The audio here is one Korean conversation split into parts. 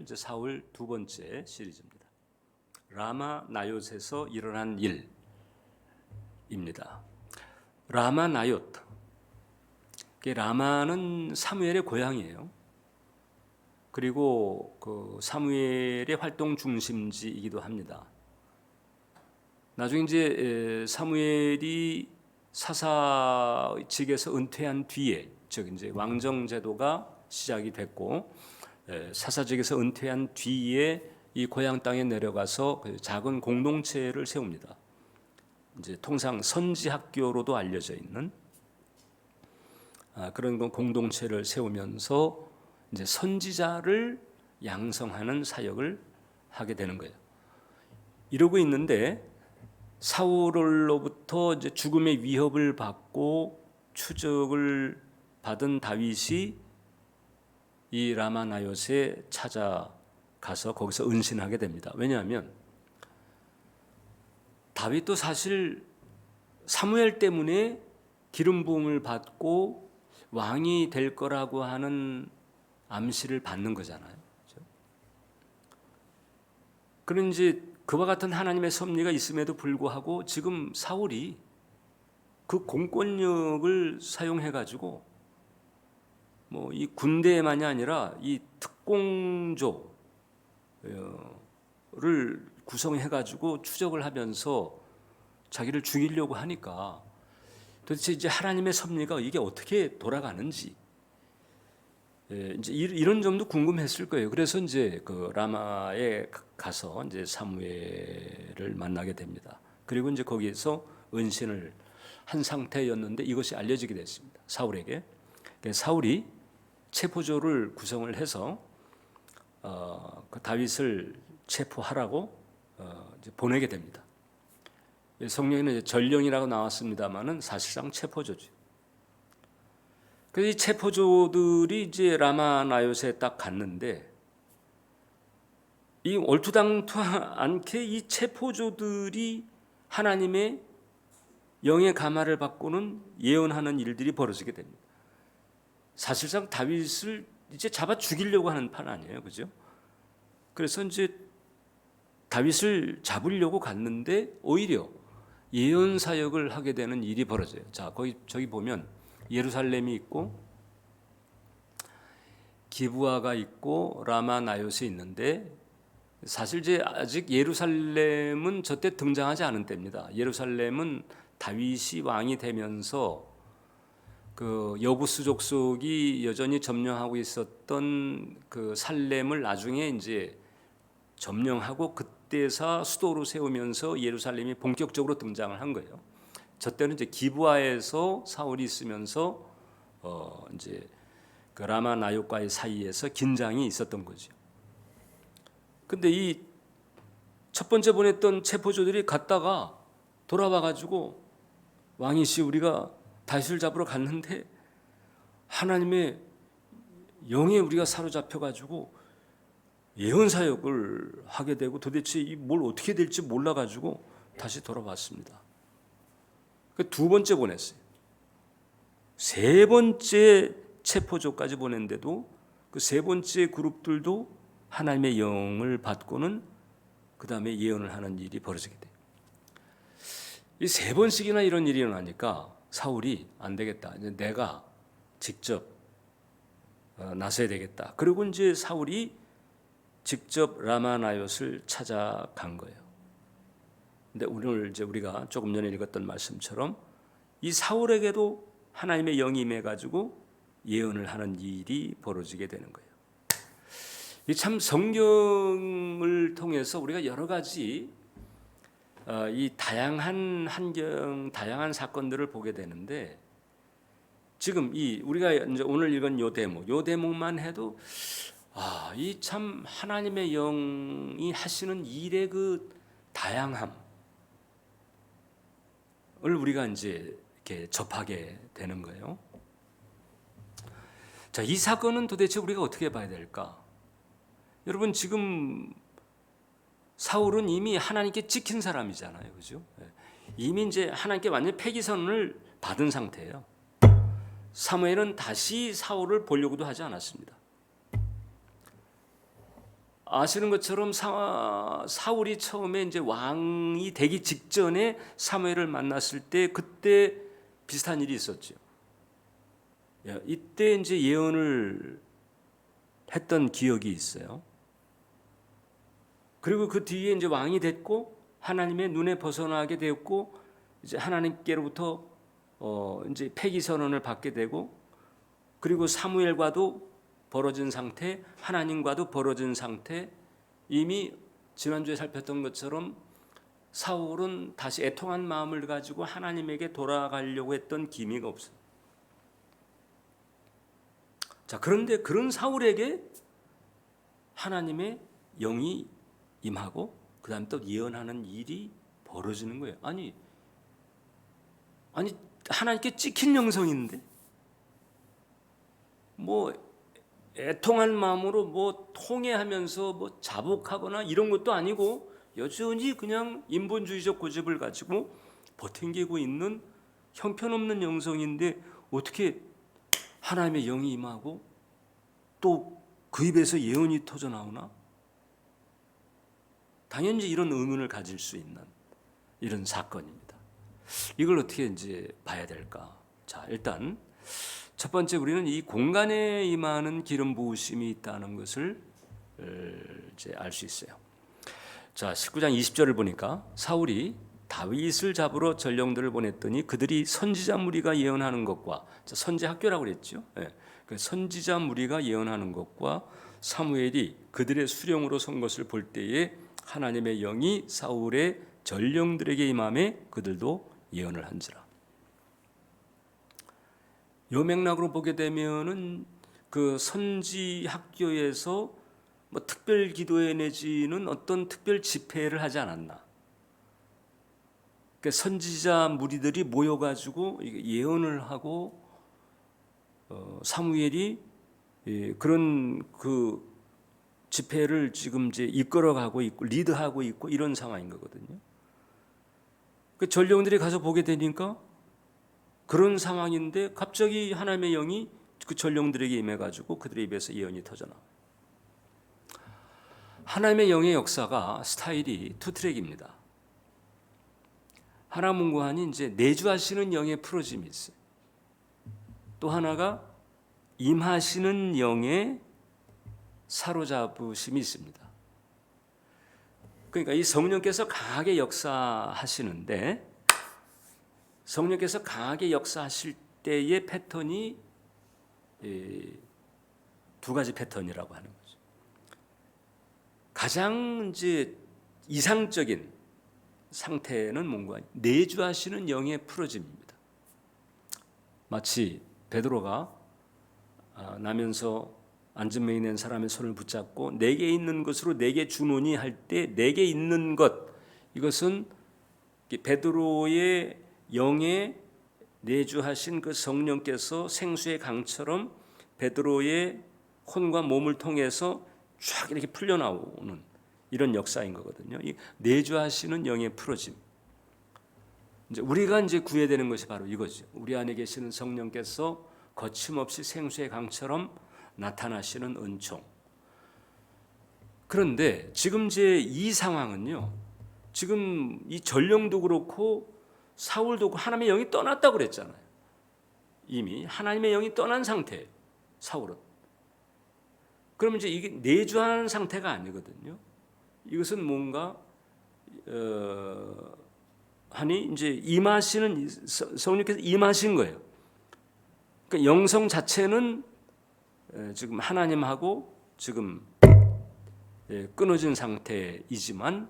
이제 사울 두 번째 시리즈입니다. 라마 나요트에서 일어난 일입니다. 라마 나요트. 라마는 사무엘의 고향이에요. 그리고 그 사무엘의 활동 중심지이기도 합니다. 나중에 이제 사무엘이 사사직에서 은퇴한 뒤에, 즉 이제 왕정 제도가 시작이 됐고 사사직에서 은퇴한 뒤에 이 고향 땅에 내려가서 작은 공동체를 세웁니다. 이제 통상 선지 학교로도 알려져 있는 그런 공동체를 세우면서 이제 선지자를 양성하는 사역을 하게 되는 거예요. 이러고 있는데 사울로부터 이제 죽음의 위협을 받고 추적을 받은 다윗이 이 라마 나요트에 찾아가서 거기서 은신하게 됩니다. 왜냐하면 다윗도 사실 사무엘 때문에 기름 부음을 받고 왕이 될 거라고 하는 암시를 받는 거잖아요. 그런지 그와 같은 하나님의 섭리가 있음에도 불구하고 지금 사울이 그 공권력을 사용해 가지고 뭐 이 군대만이 아니라 이 특공조를 구성해 가지고 추적을 하면서 자기를 죽이려고 하니까 도대체 이제 하나님의 섭리가 이게 어떻게 돌아가는지 이제 이런 점도 궁금했을 거예요. 그래서 이제 그 라마에 가서 이제 사무엘을 만나게 됩니다. 그리고 이제 거기에서 은신을 한 상태였는데 이것이 알려지게 됐습니다. 사울에게. 사울이 체포조를 구성을 해서 그 다윗을 체포하라고 이제 보내게 됩니다. 성경에는 이제 전령이라고 나왔습니다만은 사실상 체포조죠. 그래서 이 체포조들이 이제 라마 나요트에 딱 갔는데 이 얼토당토 않게 이 체포조들이 하나님의 영의 감화를 받고는 예언하는 일들이 벌어지게 됩니다. 사실상 다윗을 이제 잡아 죽이려고 하는 판 아니에요, 그죠? 그래서 이제 다윗을 잡으려고 갔는데 오히려 예언 사역을 하게 되는 일이 벌어져요. 자, 저기 보면 예루살렘이 있고 기브아가 있고 라마 나요트이 있는데 사실 이제 아직 예루살렘은 저때 등장하지 않은 때입니다. 예루살렘은 다윗이 왕이 되면서 그 여부스 족속이 여전히 점령하고 있었던 그 살렘을 나중에 이제 점령하고 그때서 수도로 세우면서 예루살렘이 본격적으로 등장을 한 거예요. 저 때는 이제 기브아에서 사울이 있으면서 이제 그 라마 나요트과의 사이에서 긴장이 있었던 거죠. 근데 이 첫 번째 보냈던 체포조들이 갔다가 돌아와 가지고 왕이시 우리가 다윗을 잡으러 갔는데 하나님의 영에 우리가 사로잡혀 가지고 예언 사역을 하게 되고 도대체 뭘 어떻게 될지 몰라 가지고 다시 돌아왔습니다. 그 두 번째 보냈어요. 세 번째 체포조까지 보냈는데도 그 세 번째 그룹들도 하나님의 영을 받고는 그 다음에 예언을 하는 일이 벌어지게 돼요. 이 세 번씩이나 이런 일이 일어나니까 사울이 안 되겠다. 이제 내가 직접 나서야 되겠다. 그리고 이제 사울이 직접 라마 나요트를 찾아간 거예요. 근데 오늘 이제 우리가 조금 전에 읽었던 말씀처럼 이 사울에게도 하나님의 영이 임해 가지고 예언을 하는 일이 벌어지게 되는 거예요. 이 참 성경을 통해서 우리가 여러 가지 이 다양한 환경, 다양한 사건들을 보게 되는데 지금 이 우리가 이제 오늘 읽은 요 대목만 해도 이 참 하나님의 영이 하시는 일의 그 다양함을 우리가 이제 이렇게 접하게 되는 거예요. 자, 이 사건은 도대체 우리가 어떻게 봐야 될까? 여러분 지금 사울은 이미 하나님께 찍힌 사람이잖아요, 그죠? 이미 이제 하나님께 완전 패기선언을 받은 상태예요. 사무엘은 다시 사울을 보려고도 하지 않았습니다. 아시는 것처럼 사울이 처음에 이제 왕이 되기 직전에 사무엘을 만났을 때 그때 비슷한 일이 있었죠. 이때 이제 예언을 했던 기억이 있어요. 그리고 그 뒤에 이제 왕이 됐고 하나님의 눈에 벗어나게 되었고 이제 하나님께로부터 이제 폐기 선언을 받게 되고 그리고 사무엘과도 벌어진 상태, 하나님과도 벌어진 상태. 이미 지난주에 살폈던 것처럼 사울은 다시 애통한 마음을 가지고 하나님에게 돌아가려고 했던 기미가 없어요. 자, 그런데 그런 사울에게 하나님의 영이 임하고 그다음 또 예언하는 일이 벌어지는 거예요. 아니 하나님께 찍힌 영성인데 뭐 애통한 마음으로 뭐 통회하면서 뭐 자복하거나 이런 것도 아니고 여전히 그냥 인본주의적 고집을 가지고 버팅기고 있는 형편없는 영성인데 어떻게 하나님의 영이 임하고 또 그 입에서 예언이 터져 나오나? 당연히 이런 의문을 가질 수 있는 이런 사건입니다. 이걸 어떻게 이제 봐야 될까? 자, 일단 첫 번째 우리는 이 공간에 임하는 기름 부으심이 있다는 것을 이제 알 수 있어요. 자, 19장 20절을 보니까 사울이 다윗을 잡으러 전령들을 보냈더니 그들이 선지자 무리가 예언하는 것과 선지 학교라고 그랬죠. 그 선지자 무리가 예언하는 것과 사무엘이 그들의 수령으로 선 것을 볼 때에 하나님의 영이 사울의 전령들에게 임함에 그들도 예언을 한지라. 요 맥락으로 보게 되면은 그 선지 학교에서 뭐 특별 기도회 내지는 어떤 특별 집회를 하지 않았나. 그러니까 선지자 무리들이 모여가지고 예언을 하고 사무엘이 그런 그 집회를 지금 이제 이끌어가고 있고 리드하고 있고 이런 상황인 거거든요. 그 전령들이 가서 보게 되니까 그런 상황인데 갑자기 하나님의 영이 그 전령들에게 임해가지고 그들의 입에서 예언이 터져나와요. 하나님의 영의 역사가 스타일이 투트랙입니다. 하나 문구하니 이제 내주하시는 영의 풀어짐이 있어요. 또 하나가 임하시는 영의 사로잡으심이 있습니다. 그러니까 이 성령께서 강하게 역사하시는데 성령께서 강하게 역사하실 때의 패턴이 두 가지 패턴이라고 하는 거죠. 가장 이제 이상적인 상태는 뭔가 내주하시는 영의 풀어짐입니다. 마치 베드로가 나면서 앉은 맹이 낸 사람의 손을 붙잡고 내게 있는 것으로 내게 주노니 할 때 내게 있는 것, 이것은 베드로의 영에 내주하신 그 성령께서 생수의 강처럼 베드로의 혼과 몸을 통해서 쫙 이렇게 풀려나오는 이런 역사인 거거든요. 이 내주하시는 영의 풀어짐. 이제 우리가 이제 구해야 되는 것이 바로 이거죠. 우리 안에 계시는 성령께서 거침없이 생수의 강처럼 나타나시는 은총. 그런데 지금 이제 이 상황은요. 지금 이 전령도 그렇고 사울도 그렇고 하나님의 영이 떠났다고 그랬잖아요. 이미 하나님의 영이 떠난 상태예요. 사울은. 그러면 이제 이게 내주하는 상태가 아니거든요. 이것은 뭔가 하니 이제 임하시는 성령께서 임하신 거예요. 그러니까 영성 자체는 지금 하나님하고 지금 끊어진 상태이지만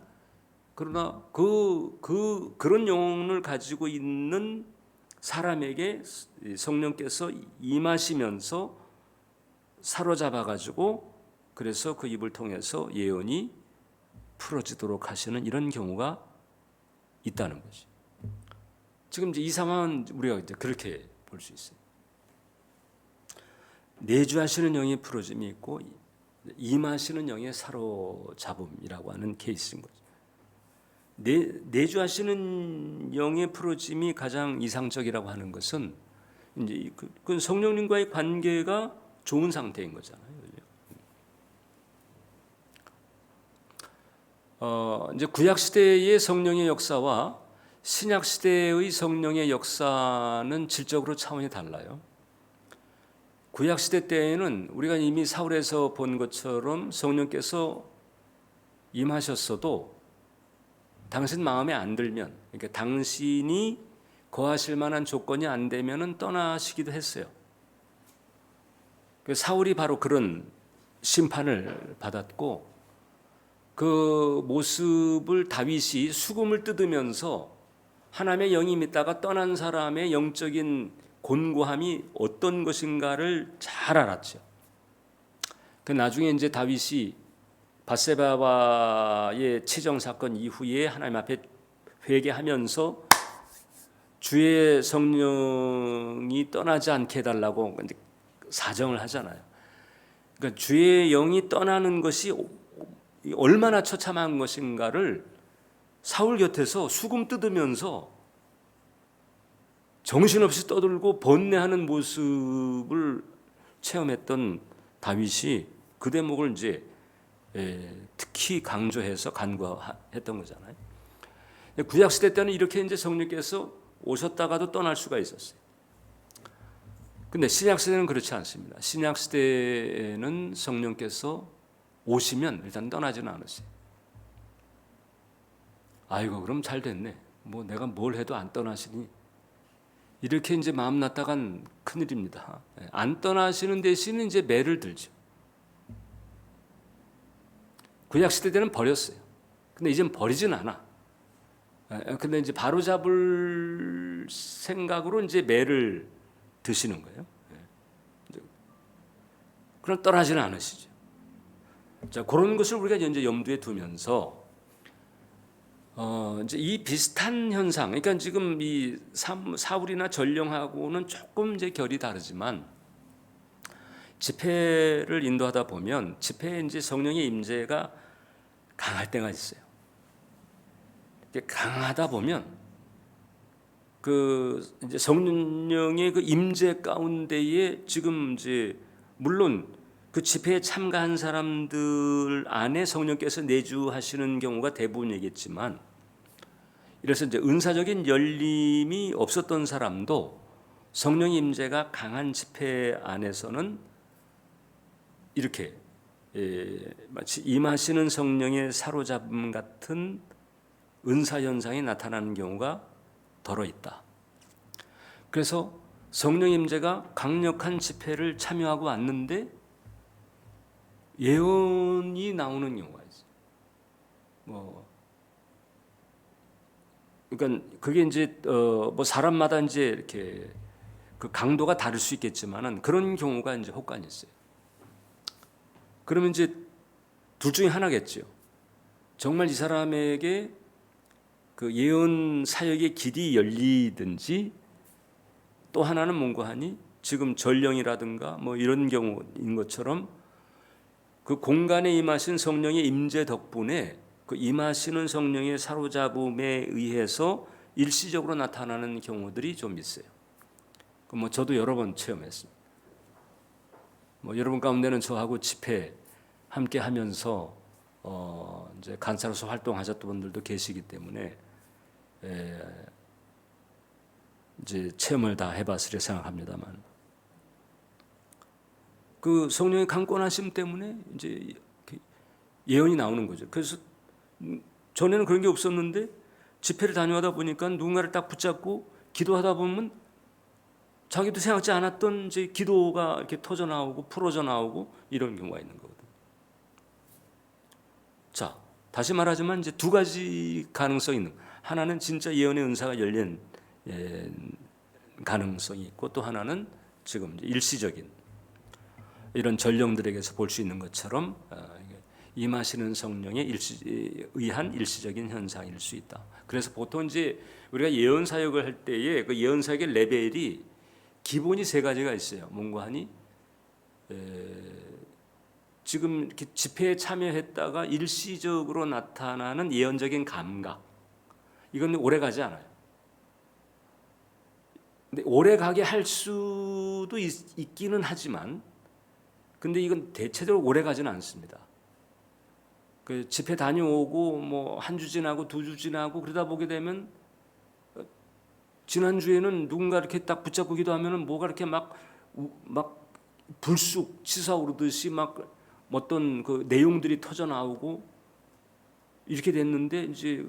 그러나 그런 영혼을 가지고 있는 사람에게 성령께서 임하시면서 사로잡아 가지고 그래서 그 입을 통해서 예언이 풀어지도록 하시는 이런 경우가 있다는 거죠. 지금 이제 이 상황은 우리가 이제 그렇게 볼 수 있어요. 내주하시는 영의 풀어짐이 있고 임하시는 영의 사로잡음이라고 하는 케이스인 거죠. 내주하시는 영의 풀어짐이 가장 이상적이라고 하는 것은 이제 그 성령님과의 관계가 좋은 상태인 거잖아요. 이제 구약 시대의 성령의 역사와 신약 시대의 성령의 역사는 질적으로 차원이 달라요. 구약 시대 때에는 우리가 이미 사울에서 본 것처럼 성령께서 임하셨어도 당신 마음에 안 들면, 그러니까 당신이 거하실 만한 조건이 안 되면은 떠나시기도 했어요. 사울이 바로 그런 심판을 받았고, 그 모습을 다윗이 수금을 뜯으면서 하나님의 영이 믿다가 떠난 사람의 영적인 곤고함이 어떤 것인가를 잘 알았죠. 그 나중에 이제 다윗이 밧세바와의 치정 사건 이후에 하나님 앞에 회개하면서 주의 성령이 떠나지 않게 해달라고 사정을 하잖아요. 그러니까 주의 영이 떠나는 것이 얼마나 처참한 것인가를 사울 곁에서 수금 뜯으면서 정신없이 떠들고 번뇌하는 모습을 체험했던 다윗이 그 대목을 이제 특히 강조해서 간과했던 거잖아요. 구약 시대 때는 이렇게 이제 성령께서 오셨다가도 떠날 수가 있었어요. 근데 신약 시대는 그렇지 않습니다. 신약 시대에는 성령께서 오시면 일단 떠나지는 않으세요. 아이고 그럼 잘 됐네. 뭐 내가 뭘 해도 안 떠나시니 이렇게 이제 마음 놨다간 큰일입니다. 안 떠나시는 대신 이제 매를 들죠. 구약 시대 때는 버렸어요. 근데 이젠 버리진 않아. 근데 이제 바로 잡을 생각으로 이제 매를 드시는 거예요. 그럼 떠나지는 않으시죠. 자, 그런 것을 우리가 이제 염두에 두면서 이제 이 비슷한 현상, 그러니까 지금 이 사울이나 전령하고는 조금 이제 결이 다르지만 집회를 인도하다 보면 집회에 이제 성령의 임재가 강할 때가 있어요. 강하다 보면 그 이제 성령의 그 임재 가운데에 지금 이제 물론 그 집회에 참가한 사람들 안에 성령께서 내주하시는 경우가 대부분이겠지만, 이래서 이제 은사적인 열림이 없었던 사람도 성령 임재가 강한 집회 안에서는 이렇게 마치 임하시는 성령의 사로잡음 같은 은사 현상이 나타나는 경우가 덜어 있다. 그래서 성령 임재가 강력한 집회를 참여하고 왔는데 예언이 나오는 경우가 있어요. 그러니까 그게 이제 뭐 사람마다 이제 이렇게 그 강도가 다를 수 있겠지만은 그런 경우가 이제 혹간이 있어요. 그러면 이제 둘 중에 하나겠죠. 정말 이 사람에게 그 예언 사역의 길이 열리든지, 또 하나는 뭔가 하니 지금 전령이라든가 뭐 이런 경우인 것처럼 그 공간에 임하신 성령의 임재 덕분에 그 임하시는 성령의 사로잡음에 의해서 일시적으로 나타나는 경우들이 좀 있어요. 뭐 저도 여러 번 체험했습니다. 뭐 여러분 가운데는 저하고 집회 함께 하면서 이제 간사로서 활동하셨던 분들도 계시기 때문에 이제 체험을 다 해봤으리 생각합니다만, 그 성령의 강권하심 때문에 이제 예언이 나오는 거죠. 그래서 전에는 그런 게 없었는데 집회를 다녀하다 보니까 누군가를 딱 붙잡고 기도하다 보면 자기도 생각지 않았던 이제 기도가 이렇게 터져 나오고 풀어져 나오고 이런 경우가 있는 거거든요. 자, 다시 말하지만 이제 두 가지 가능성이 있는 거예요. 하나는 진짜 예언의 은사가 열린 가능성이 있고, 또 하나는 지금 이제 일시적인 이런 전령들에게서 볼 수 있는 것처럼 임하시는 성령에 의한 일시적인 현상일 수 있다. 그래서 보통 이제 우리가 예언 사역을 할 때에 그 예언 사역의 레벨이 기본이 세 가지가 있어요. 뭔가 하니 지금 이렇게 집회에 참여했다가 일시적으로 나타나는 예언적인 감각, 이건 오래 가지 않아요. 근데 오래 가게 할 수도 있기는 하지만, 근데 이건 대체적으로 오래 가지는 않습니다. 그 집회 다녀오고 뭐 한 주 지나고 두 주 지나고 그러다 보게 되면 지난주에는 누군가 이렇게 딱 붙잡고 기도하면은 뭐가 이렇게 막 불쑥 치솟아오르듯이 막 어떤 그 내용들이 터져 나오고 이렇게 됐는데 이제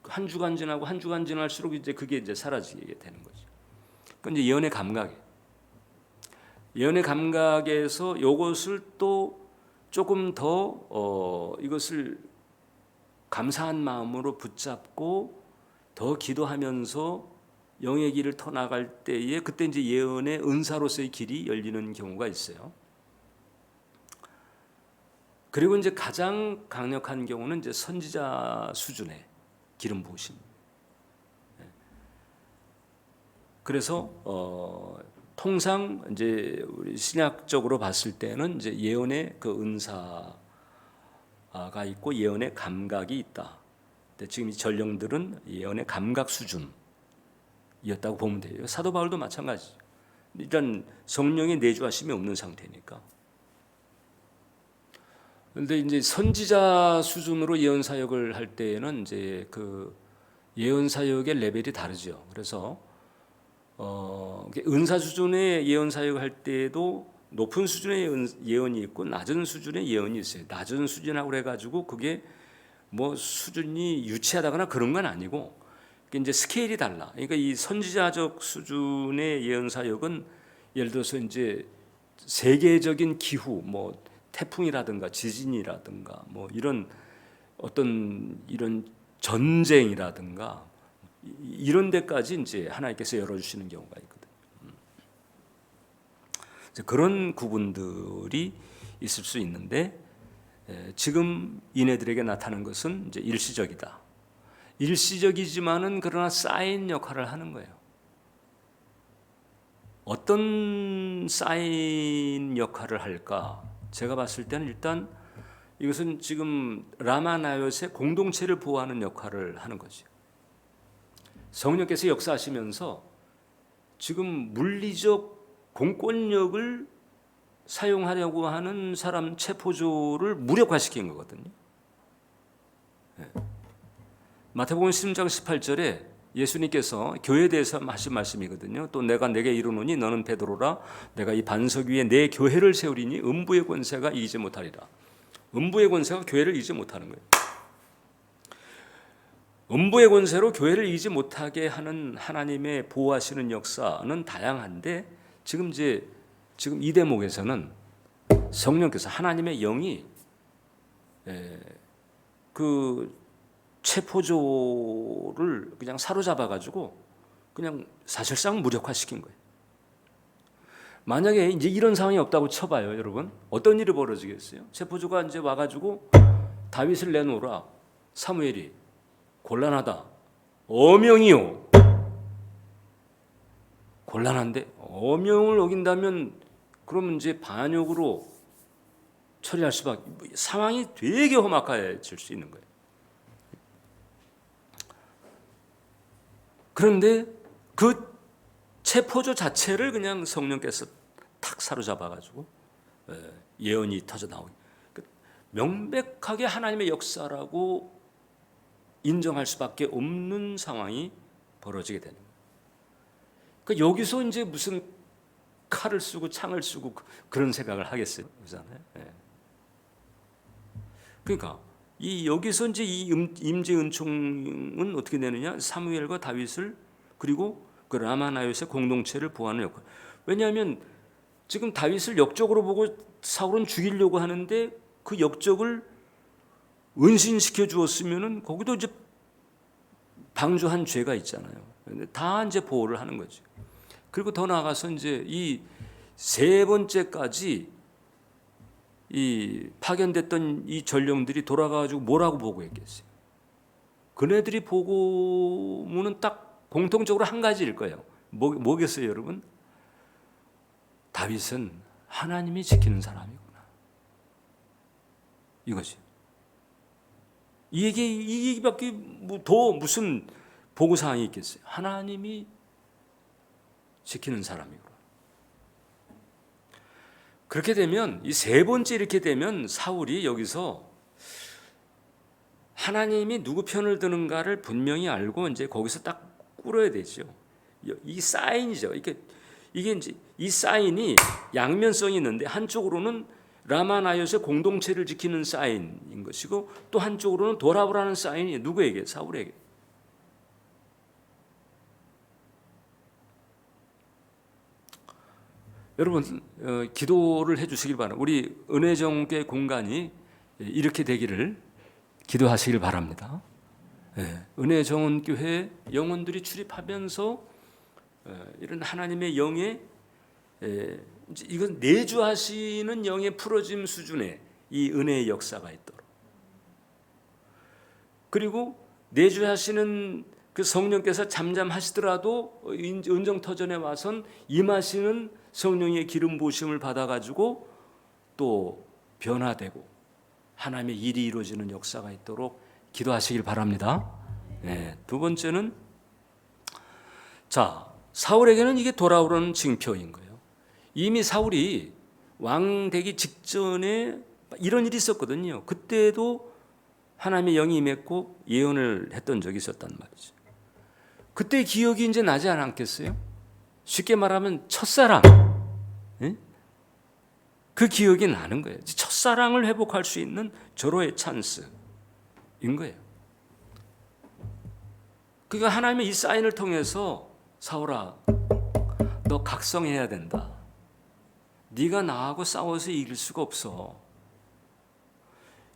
한 주간 지나고 한 주간 지날수록 이제 그게 이제 사라지게 되는 거죠. 그건 이제 예언의 감각이에요. 예언의 감각에서 이것을 또 조금 더 이것을 감사한 마음으로 붙잡고 더 기도하면서 영의 길을 터 나갈 때에 그때 이제 예언의 은사로서의 길이 열리는 경우가 있어요. 그리고 이제 가장 강력한 경우는 이제 선지자 수준의 기름 부으심. 그래서 통상 이제 우리 신약적으로 봤을 때는 이제 예언의 그 은사가 있고 예언의 감각이 있다. 근데 지금 이 전령들은 예언의 감각 수준이었다고 보면 돼요. 사도 바울도 마찬가지죠. 일단 성령의 내주하심이 없는 상태니까. 그런데 이제 선지자 수준으로 예언 사역을 할 때에는 이제 그 예언 사역의 레벨이 다르죠. 그래서 은사 수준의 예언 사역을 할 때에도 높은 수준의 예언이 있고 낮은 수준의 예언이 있어요. 낮은 수준이라고 그래가지고 그게 뭐 수준이 유치하다거나 그런 건 아니고 이제 스케일이 달라. 그러니까 이 선지자적 수준의 예언 사역은 예를 들어서 이제 세계적인 기후, 뭐 태풍이라든가 지진이라든가 뭐 이런 어떤 이런 전쟁이라든가 이런 데까지 이제 하나님께서 열어주시는 경우가 있거든요. 그런 구분들이 있을 수 있는데 지금 이네들에게 나타난 것은 이제 일시적이다. 일시적이지만은 그러나 사인 역할을 하는 거예요. 어떤 사인 역할을 할까? 제가 봤을 때는 일단 이것은 지금 라마나요스의 공동체를 보호하는 역할을 하는 거죠. 성령께서 역사하시면서 지금 물리적 공권력을 사용하려고 하는 사람 체포조를 무력화시킨 거거든요. 마태복음 16장 18절에 예수님께서 교회에 대해서 하신 말씀이거든요. 또 내가 내게 이르노니 너는 베드로라 내가 이 반석 위에 내 교회를 세우리니 음부의 권세가 이기지 못하리라. 음부의 권세가 교회를 이기지 못하는 거예요. 음부의 권세로 교회를 이기지 못하게 하는 하나님의 보호하시는 역사는 다양한데 지금 이 대목에서는 성령께서 하나님의 영이 그 체포조를 그냥 사로잡아 가지고 그냥 사실상 무력화시킨 거예요. 만약에 이제 이런 상황이 없다고 쳐봐요, 여러분. 어떤 일이 벌어지겠어요? 체포조가 이제 와가지고 다윗을 내놓으라. 사무엘이 곤란하다. 어명이요. 곤란한데 어명을 어긴다면 그러면 이제 반역으로 처리할 수밖에. 상황이 되게 험악해질 수 있는 거예요. 그런데 그 체포조 자체를 그냥 성령께서 탁 사로잡아가지고 예언이 터져 나오기. 명백하게 하나님의 역사라고 인정할 수밖에 없는 상황이 벌어지게 되는 거예요. 그러니까 여기서 이제 무슨 칼을 쓰고 창을 쓰고 그런 생각을 하겠어요, 그렇잖아요. 그러니까 여기서 이제 이 임재 은총은 어떻게 되느냐? 사무엘과 다윗을 그리고 그 라마나요스의 공동체를 보호하는 역할. 왜냐하면 지금 다윗을 역적으로 보고 사울은 죽이려고 하는데 그 역적을 은신시켜 주었으면은 거기도 이제 방조한 죄가 있잖아요. 다 이제 보호를 하는 거죠. 그리고 더 나아가서 이제 이 세 번째까지 이 파견됐던 이 전령들이 돌아가가지고 뭐라고 보고했겠어요? 그네들이 보고문은 딱 공통적으로 한 가지일 거예요. 뭐겠어요, 여러분? 다윗은 하나님이 지키는 사람이구나. 이거지. 이 얘기밖에 더 무슨 보고사항이 있겠어요? 하나님이 지키는 사람이구나. 그렇게 되면 이 세 번째 이렇게 되면 사울이 여기서 하나님이 누구 편을 드는가를 분명히 알고 이제 거기서 딱 꿇어야 되죠. 이 사인이죠. 이게 이제 이 사인이 양면성이 있는데 한쪽으로는 라마나요스의 공동체를 지키는 사인인 것이고 또 한쪽으로는 돌아오라는 사인이 누구에게? 사울에게. 여러분 기도를 해주시길 바랍니다. 우리 은혜정교회 공간이 이렇게 되기를 기도하시길 바랍니다. 은혜정원교회 영혼들이 출입하면서 이런 하나님의 영의 이건 내주하시는 영의 풀어짐 수준의 이 은혜의 역사가 있도록, 그리고 내주하시는 그 성령께서 잠잠하시더라도 은정터전에 와선 임하시는 성령의 기름 부으심을 받아가지고 또 변화되고 하나님의 일이 이루어지는 역사가 있도록 기도하시길 바랍니다. 두 번째는 사울에게는 이게 돌아오라는 징표인 거예요. 이미 사울이 왕 되기 직전에 이런 일이 있었거든요. 그때도 하나님의 영이 임했고 예언을 했던 적이 있었단 말이죠. 그때 기억이 이제 나지 않겠어요? 쉽게 말하면 첫사랑, 그 기억이 나는 거예요. 첫사랑을 회복할 수 있는 절호의 찬스인 거예요. 그러니까 하나님의 이 사인을 통해서 사울아, 너 각성해야 된다. 네가 나하고 싸워서 이길 수가 없어.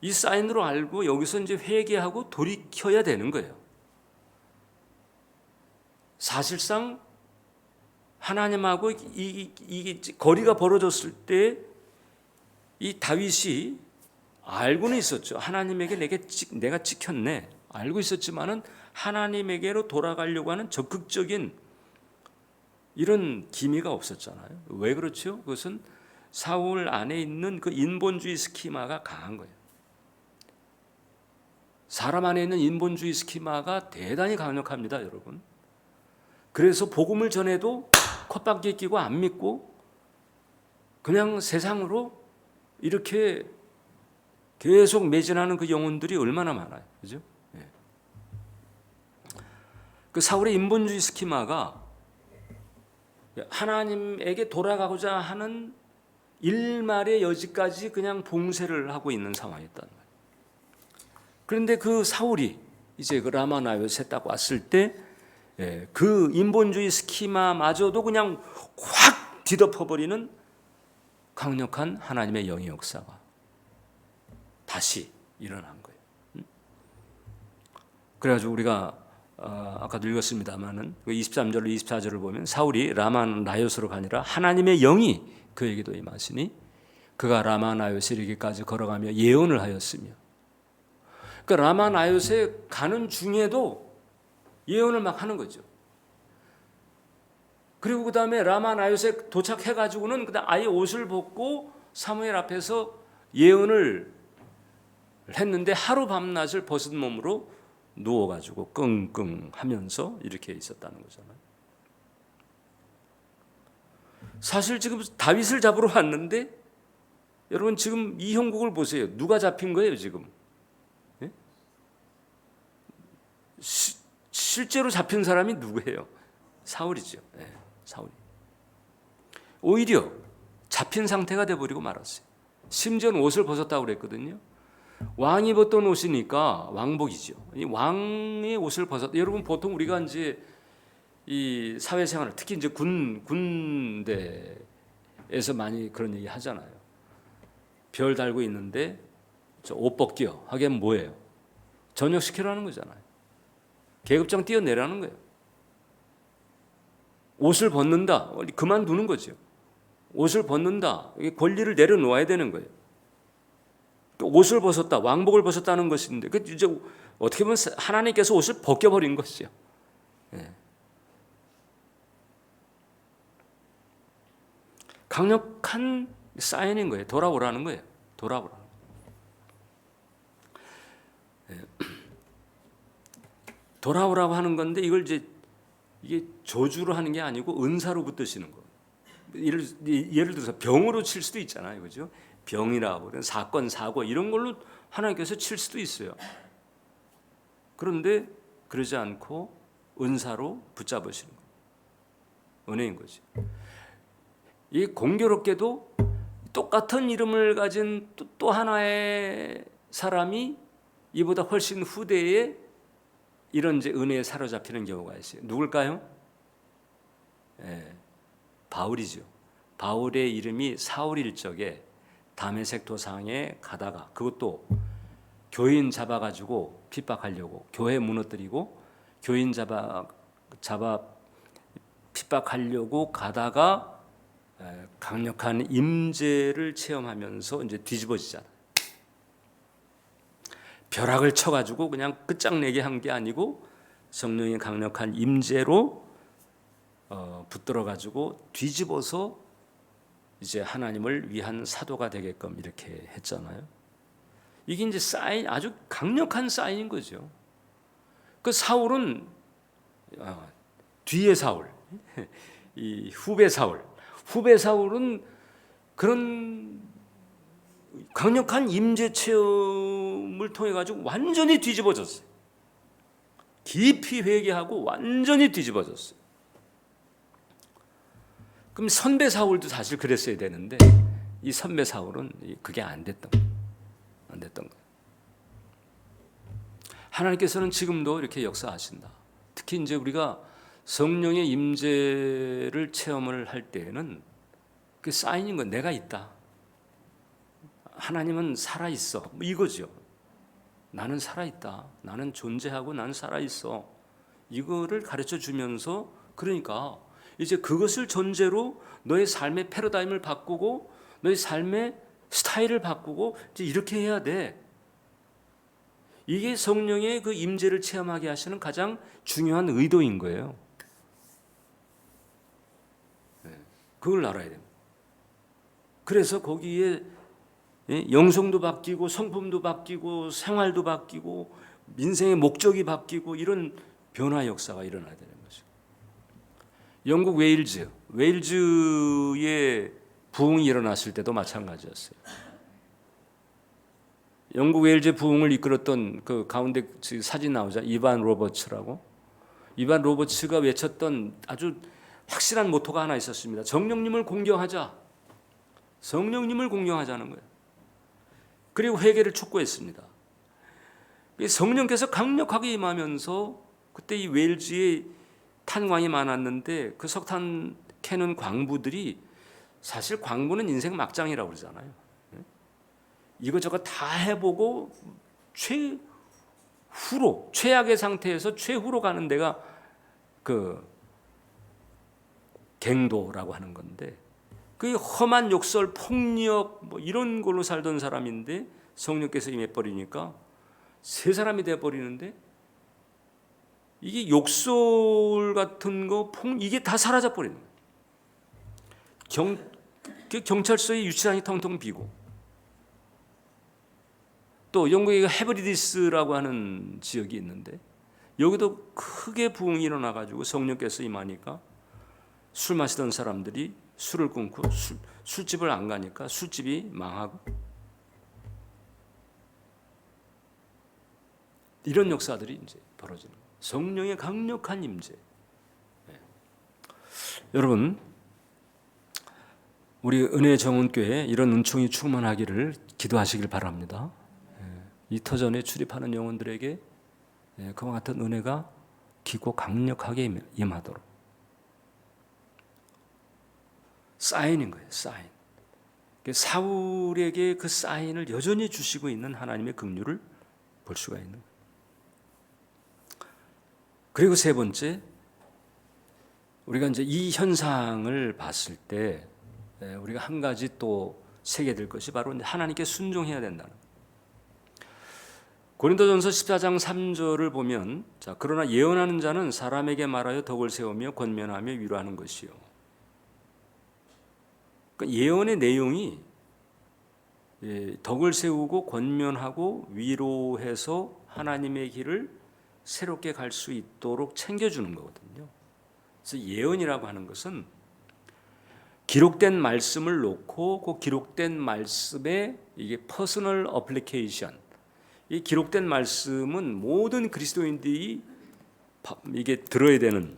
이 사인으로 알고 여기서 이제 회개하고 돌이켜야 되는 거예요. 사실상 하나님하고 이 거리가 벌어졌을 때 이 다윗이 알고는 있었죠. 하나님에게 내가 찍혔네. 알고 있었지만은 하나님에게로 돌아가려고 하는 적극적인 이런 기미가 없었잖아요. 왜 그렇죠? 그것은 사울 안에 있는 그 인본주의 스키마가 강한 거예요. 사람 안에 있는 인본주의 스키마가 대단히 강력합니다, 여러분. 그래서 복음을 전해도 콧방귀에 끼고 안 믿고 그냥 세상으로 이렇게 계속 매진하는 그 영혼들이 얼마나 많아요, 그죠? 그 사울의 인본주의 스키마가 하나님에게 돌아가고자 하는 일말의 여지까지 그냥 봉쇄를 하고 있는 상황이었단 말이에요. 그런데 그 사울이 이제 그 라마나요스에 딱 왔을 때 그 인본주의 스키마마저도 그냥 확 뒤덮어버리는 강력한 하나님의 영의 역사가 다시 일어난 거예요. 그래가지고 우리가 아까도 읽었습니다마는 23절로 24절을 보면 사울이 라마나요스로 가니라 하나님의 영이 그에게도 임하시니 그가 라마나요스에 이르기까지 걸어가며 예언을 하였으며, 그러니까 라마나요스에 가는 중에도 예언을 막 하는 거죠. 그리고 그 다음에 라마나요스에 도착해가지고는 그다음 아예 옷을 벗고 사무엘 앞에서 예언을 했는데 하루 밤낮을 벗은 몸으로 누워가지고 끙끙하면서 이렇게 있었다는 거잖아요. 사실 지금 다윗을 잡으러 왔는데 여러분 지금 이 형국을 보세요. 누가 잡힌 거예요 지금? 실제로 잡힌 사람이 누구예요? 사울이죠. 사울이. 오히려 잡힌 상태가 돼버리고 말았어요. 심지어는 옷을 벗었다고 그랬거든요. 왕이 입었던 옷이니까 왕복이죠. 이 왕의 옷을 벗었다. 여러분 보통 우리가 이제 이 사회생활, 특히 이제 군대에서 많이 그런 얘기 하잖아요. 별 달고 있는데 저 옷 벗겨 하긴 뭐예요? 전역시키라는 거잖아요. 계급장 뛰어내라는 거예요. 옷을 벗는다, 그만두는 거죠. 옷을 벗는다, 권리를 내려놓아야 되는 거예요. 옷을 벗었다, 왕복을 벗었다는 것인데, 그 이제 어떻게 보면 하나님께서 옷을 벗겨버린 것이죠. 강력한 사인인 거예요. 돌아오라는 거예요. 돌아오라. 돌아오라고 하는 건데 이걸 이게 저주로 하는 게 아니고 은사로 붙드시는 거. 예를 들어서 병으로 칠 수도 있잖아요, 그죠? 병이라고 사건, 사고 이런 걸로 하나님께서 칠 수도 있어요. 그런데 그러지 않고 은사로 붙잡으시는 거예요. 은혜인 거지. 이 공교롭게도 똑같은 이름을 가진 또 하나의 사람이 이보다 훨씬 후대에 이런 이제 은혜에 사로잡히는 경우가 있어요. 누굴까요? 바울이죠. 바울의 이름이 사울일 적에 다메섹 도상에 가다가, 그것도 교인 잡아가지고 핍박하려고, 교회 무너뜨리고 교인 잡아 핍박하려고 가다가 강력한 임재를 체험하면서 이제 뒤집어지잖아요. 벼락을 쳐가지고 그냥 끝장내게 한 게 아니고 성령의 강력한 임재로 붙들어가지고 뒤집어서 이제 하나님을 위한 사도가 되게끔 이렇게 했잖아요. 이게 이제 사인, 아주 강력한 사인인 거죠. 그 사울은 뒤에 사울, 이 후배 사울은 그런 강력한 임재 체험을 통해 가지고 완전히 뒤집어졌어요. 깊이 회개하고 완전히 뒤집어졌어요. 그럼 선배 사울도 사실 그랬어야 되는데 이 선배 사울은 그게 안 됐던 거예요. 하나님께서는 지금도 이렇게 역사하신다. 특히 이제 우리가 성령의 임재를 체험을 할 때에는 그 사인인 건 내가 있다. 하나님은 살아 있어. 뭐 이거죠. 나는 살아 있다. 나는 존재하고 나는 살아 있어. 이거를 가르쳐 주면서, 그러니까 이제 그것을 전제로 너의 삶의 패러다임을 바꾸고 너의 삶의 스타일을 바꾸고 이제 이렇게 해야 돼. 이게 성령의 그 임재를 체험하게 하시는 가장 중요한 의도인 거예요. 그걸 알아야 됩니다. 그래서 거기에 영성도 바뀌고 성품도 바뀌고 생활도 바뀌고 민생의 목적이 바뀌고 이런 변화 역사가 일어나야 되는 거죠. 영국 웨일즈의 부흥이 일어났을 때도 마찬가지였어요. 영국 웨일즈의 부흥을 이끌었던 그 가운데 사진 나오죠. 이반 로버츠라고. 이반 로버츠가 외쳤던 아주 확실한 모토가 하나 있었습니다. 성령님을 공경하자. 성령님을 공경하자는 거예요. 그리고 회개를 촉구했습니다. 성령께서 강력하게 임하면서 그때 이 웨일즈에 탄광이 많았는데 그 석탄 캐는 광부들이, 사실 광부는 인생 막장이라고 그러잖아요. 이것저것 다 해보고 최악의 상태에서 최후로 가는 데가 그 갱도라고 하는 건데, 그 험한 욕설, 폭력 뭐 이런 걸로 살던 사람인데 성령께서 임해버리니까 새 사람이 돼버리는데, 이게 욕설 같은 거, 이게 다 사라져 버리는 거예요. 경찰서에 유치장이 텅텅 비고, 또 영국에 헤브리디스라고 하는 지역이 있는데 여기도 크게 부흥이 일어나가지고 성령께서 임하니까 술 마시던 사람들이 술을 끊고 술집을 안 가니까 술집이 망하고, 이런 역사들이 이제 벌어지는 거예요. 성령의 강력한 임재. 여러분, 우리 은혜 정원교회 이런 은총이 충만하기를 기도하시길 바랍니다. 이 터전에 출입하는 영혼들에게 그와 같은 은혜가 깊고 강력하게 임하도록. 사인인 거예요. 사인. 사울에게 그 사인을 여전히 주시고 있는 하나님의 긍휼을 볼 수가 있는 거예요. 그리고 세 번째, 우리가 이제 이 현상을 봤을 때 우리가 한 가지 또 새게 될 것이 바로 하나님께 순종해야 된다는 거예요. 고린도전서 14장 3절을 보면, 자, 그러나 예언하는 자는 사람에게 말하여 덕을 세우며 권면하며 위로하는 것이요. 그러니까 예언의 내용이 덕을 세우고 권면하고 위로해서 하나님의 길을 새롭게 갈 수 있도록 챙겨주는 거거든요. 그래서 예언이라고 하는 것은 기록된 말씀을 놓고 그 기록된 말씀에 이게 퍼스널 어플리케이션, 이 기록된 말씀은 모든 그리스도인들이 이게 들어야 되는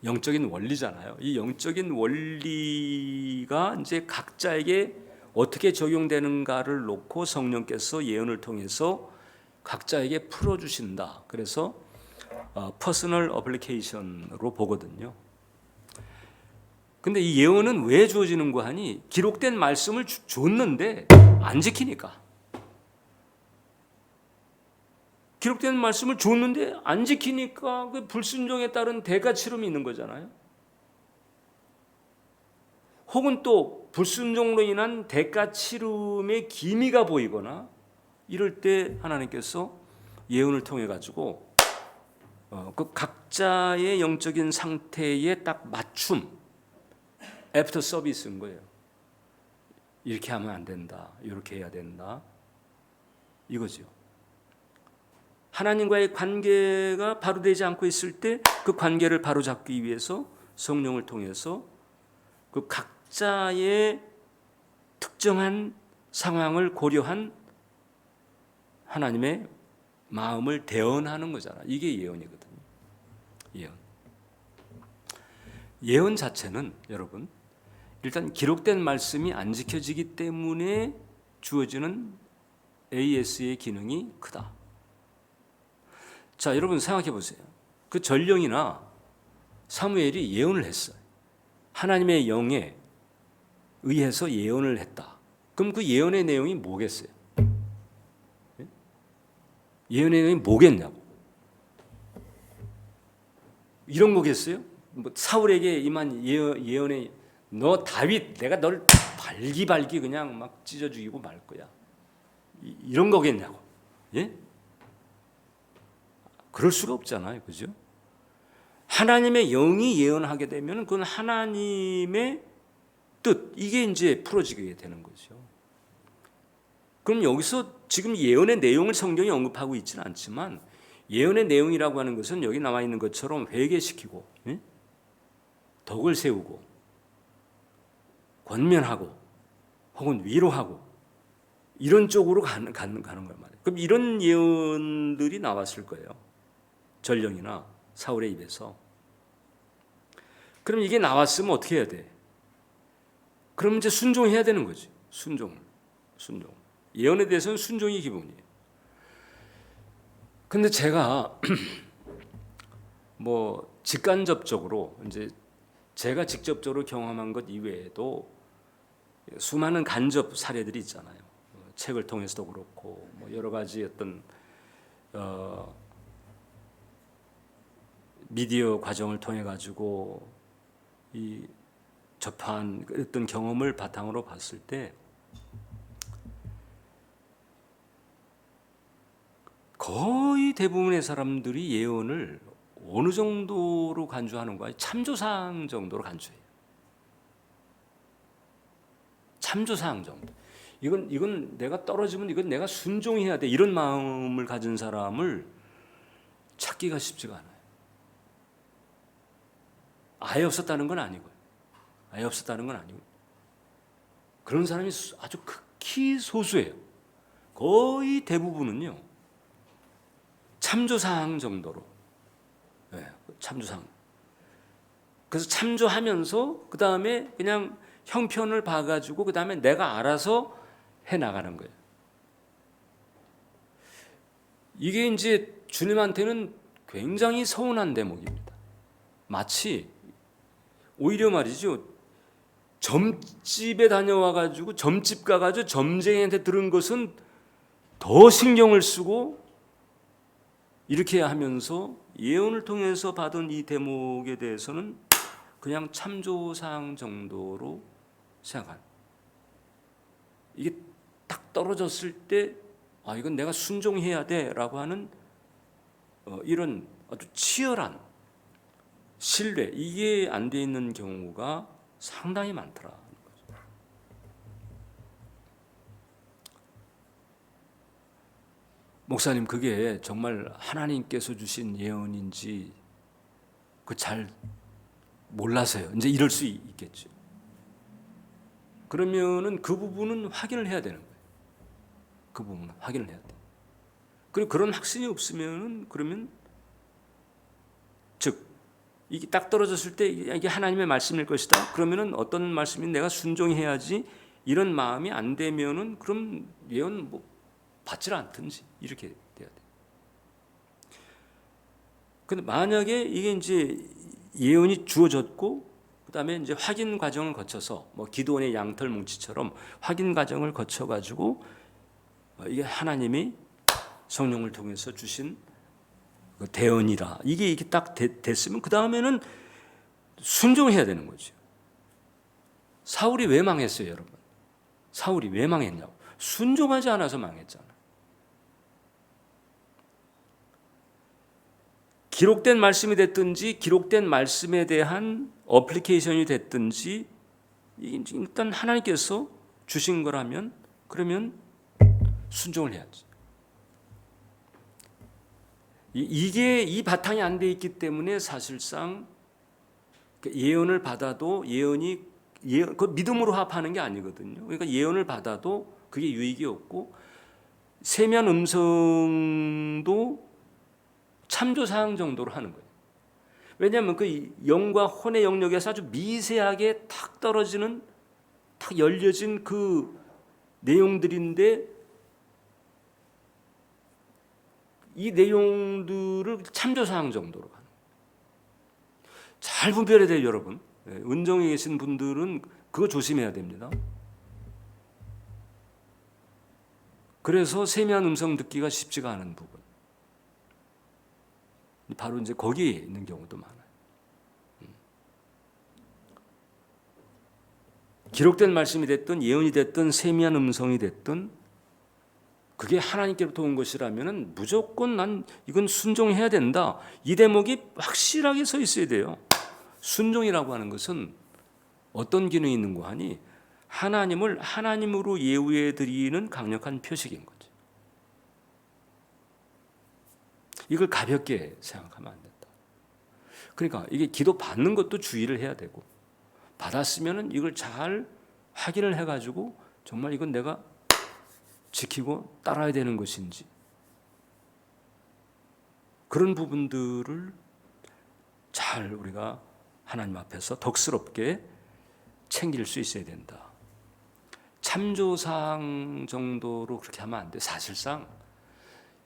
영적인 원리잖아요. 이 영적인 원리가 이제 각자에게 어떻게 적용되는가를 놓고 성령께서 예언을 통해서 각자에게 풀어주신다. 그래서 퍼스널 어플리케이션으로 보거든요. 근데 이 예언은 왜 주어지는가 하니 기록된 말씀을 줬는데 안 지키니까. 기록된 말씀을 줬는데 안 지키니까 그 불순종에 따른 대가 치름이 있는 거잖아요. 혹은 또 불순종으로 인한 대가 치름의 기미가 보이거나 이럴 때 하나님께서 예언을 통해 가지고 그 각자의 영적인 상태에 딱 맞춤 애프터 서비스인 거예요. 이렇게 하면 안 된다. 이렇게 해야 된다. 이거죠. 하나님과의 관계가 바로 되지 않고 있을 때 그 관계를 바로 잡기 위해서 성령을 통해서 그 각자의 특정한 상황을 고려한 하나님의 마음을 대언하는 거잖아. 이게 예언이거든요. 예언. 예언 자체는 여러분 일단 기록된 말씀이 안 지켜지기 때문에 주어지는 AS의 기능이 크다. 자, 여러분 생각해 보세요. 그 전령이나 사무엘이 예언을 했어요. 하나님의 영에 의해서 예언을 했다. 그럼 그 예언의 내용이 뭐겠어요? 예언의 내용이 뭐겠냐고. 이런 거겠어요? 뭐 사울에게 임한 예언의 너 다윗 내가 널 발기발기 그냥 막 찢어 죽이고 말 거야. 이런 거겠냐고. 예? 그럴 수가 없잖아요. 그죠? 하나님의 영이 예언하게 되면 그건 하나님의 뜻, 이게 이제 풀어지게 되는 거죠. 그럼 여기서 지금 예언의 내용을 성경이 언급하고 있지는 않지만 예언의 내용이라고 하는 것은 여기 나와 있는 것처럼 회개시키고 덕을 세우고 권면하고 혹은 위로하고 이런 쪽으로 가는 걸 말이에요. 그럼 이런 예언들이 나왔을 거예요. 전령이나 사울의 입에서. 그럼 이게 나왔으면 어떻게 해야 돼? 그럼 이제 순종해야 되는 거지. 순종. 예언에 대해서는 순종이 기본이에요. 근데 제가 뭐 직간접적으로 이제 제가 직접적으로 경험한 것 이외에도 수많은 간접 사례들이 있잖아요. 책을 통해서도 그렇고 뭐 여러 가지 어떤 미디어 과정을 통해 가지고 이 접한 어떤 경험을 바탕으로 봤을 때 거의 대부분의 사람들이 예언을 어느 정도로 간주하는가? 참조사항 정도로 간주해요. 참조사항 정도. 이건 내가 떨어지면 이건 내가 순종해야 돼. 이런 마음을 가진 사람을 찾기가 쉽지가 않아요. 아예 없었다는 건 아니고요. 그런 사람이 아주 극히 소수예요. 거의 대부분은요. 참조사항 정도로. 네, 참조사항. 그래서 참조하면서 그 다음에 그냥 형편을 봐가지고 그 다음에 내가 알아서 해나가는 거예요. 이게 이제 주님한테는 굉장히 서운한 대목입니다. 마치 오히려 말이죠. 점집에 다녀와가지고 점집 가가지고 점쟁이한테 들은 것은 더 신경을 쓰고 이렇게 하면서 예언을 통해서 받은 이 대목에 대해서는 그냥 참조사항 정도로 생각하는. 이게 딱 떨어졌을 때 이건 내가 순종해야 돼라고 하는 이런 아주 치열한 신뢰, 이게 안 돼 있는 경우가 상당히 많더라. 목사님, 그게 정말 하나님께서 주신 예언인지 그 잘 몰라서요. 이제 이럴 수 있겠죠. 그러면은 그 부분은 확인을 해야 되는 거예요. 그 부분은 확인을 해야 돼. 그리고 그런 확신이 없으면은 그러면 즉 이게 딱 떨어졌을 때 이게 하나님의 말씀일 것이다. 그러면은 어떤 말씀이 내가 순종해야지 이런 마음이 안 되면은 그럼 예언 뭐 받질 않든지 이렇게 돼야 돼. 근데 만약에 이게 이제 예언이 주어졌고 그다음에 이제 확인 과정을 거쳐서 뭐 기도원의 양털 뭉치처럼 확인 과정을 거쳐 가지고 이게 하나님이 성령을 통해서 주신 그 대언이라 이게 이렇게 딱 됐으면 그 다음에는 순종해야 되는 거죠. 사울이 왜 망했어요, 여러분? 사울이 왜 망했냐고? 순종하지 않아서 망했잖아. 기록된 말씀이 됐든지 기록된 말씀에 대한 어플리케이션이 됐든지 일단 하나님께서 주신 거라면 그러면 순종을 해야지. 이게 이 바탕이 안 돼 있기 때문에 사실상 예언을 받아도 그 믿음으로 합하는 게 아니거든요. 그러니까 예언을 받아도 그게 유익이 없고 세미한 음성도 참조사항 정도로 하는 거예요. 왜냐하면 그 영과 혼의 영역에서 아주 미세하게 탁 떨어지는 탁 열려진 그 내용들인데 이 내용들을 참조사항 정도로 하는 거예요. 잘 분별해야 돼요, 여러분. 은정에 계신 분들은 그거 조심해야 됩니다. 그래서 세미한 음성 듣기가 쉽지가 않은 부분. 바로 이제 거기에 있는 경우도 많아요. 기록된 말씀이 됐든 예언이 됐든 세미한 음성이 됐든 그게 하나님께로부터 온 것이라면 무조건 난 이건 순종해야 된다. 이 대목이 확실하게 서 있어야 돼요. 순종이라고 하는 것은 어떤 기능이 있는가 하니 하나님을 하나님으로 예우해 드리는 강력한 표식인 거죠. 이걸 가볍게 생각하면 안 된다. 그러니까 이게 기도 받는 것도 주의를 해야 되고 받았으면은 이걸 잘 확인을 해가지고 정말 이건 내가 지키고 따라야 되는 것인지 그런 부분들을 잘 우리가 하나님 앞에서 덕스럽게 챙길 수 있어야 된다. 참조사항 정도로 그렇게 하면 안 돼. 사실상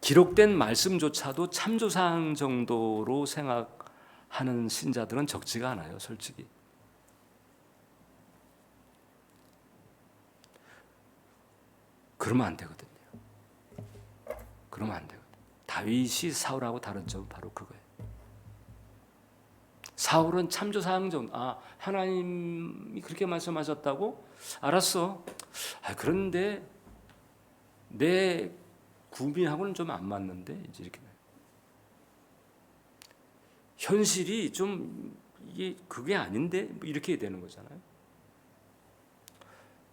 기록된 말씀조차도 참조사항 정도로 생각하는 신자들은 적지가 않아요, 솔직히. 그러면 안 되거든요. 그러면 안 되거든요. 다윗이 사울하고 다른 점은 바로 그거예요. 사울은 참조사항 정도, 하나님이 그렇게 말씀하셨다고? 알았어. 그런데 내 구민하고는 좀 안 맞는데 이제 이렇게 현실이 좀 이게 그게 아닌데 뭐 이렇게 되는 거잖아요.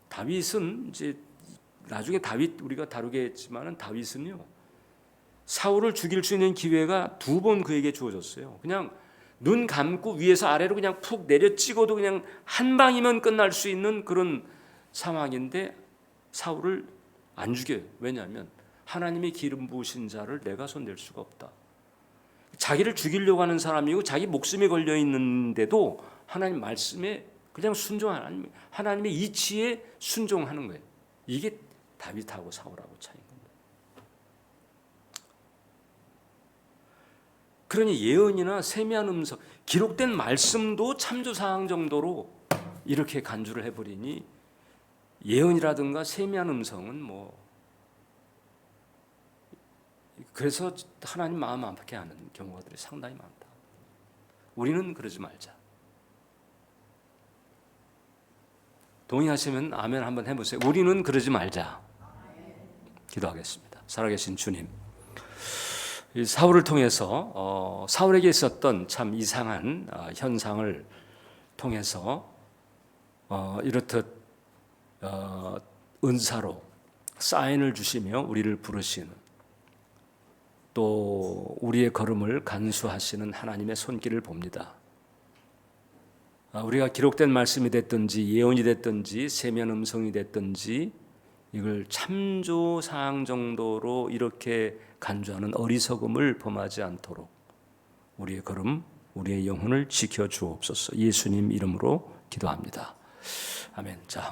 다윗은 이제 나중에 다윗 우리가 다루겠지만은 다윗은요 사울을 죽일 수 있는 기회가 2번 그에게 주어졌어요. 그냥 눈 감고 위에서 아래로 그냥 푹 내려 찍어도 그냥 한 방이면 끝날 수 있는 그런 상황인데 사울을 안 죽여요. 왜냐하면 하나님의 기름 부으신 자를 내가 손댈 수가 없다. 자기를 죽이려고 하는 사람이고 자기 목숨이 걸려 있는데도 하나님 말씀에 그냥 순종하는 하나님의 이치에 순종하는 거예요. 이게 다윗하고 사울하고 차이인 겁니다. 그러니 예언이나 세미한 음성, 기록된 말씀도 참조사항 정도로 이렇게 간주를 해버리니 예언이라든가 세미한 음성은 뭐 그래서 하나님 마음 아프게 하는 경우가 상당히 많다. 우리는 그러지 말자. 동의하시면 아멘 한번 해보세요. 우리는 그러지 말자. 기도하겠습니다. 살아계신 주님, 사울을 통해서 사울에게 있었던 참 이상한 현상을 통해서 이렇듯 은사로 사인을 주시며 우리를 부르시는 또 우리의 걸음을 간수하시는 하나님의 손길을 봅니다. 우리가 기록된 말씀이 됐든지 예언이 됐든지 세미한 음성이 됐든지 이걸 참조 사항 정도로 이렇게 간주하는 어리석음을 범하지 않도록 우리의 걸음, 우리의 영혼을 지켜 주옵소서. 예수님 이름으로 기도합니다. 아멘. 자.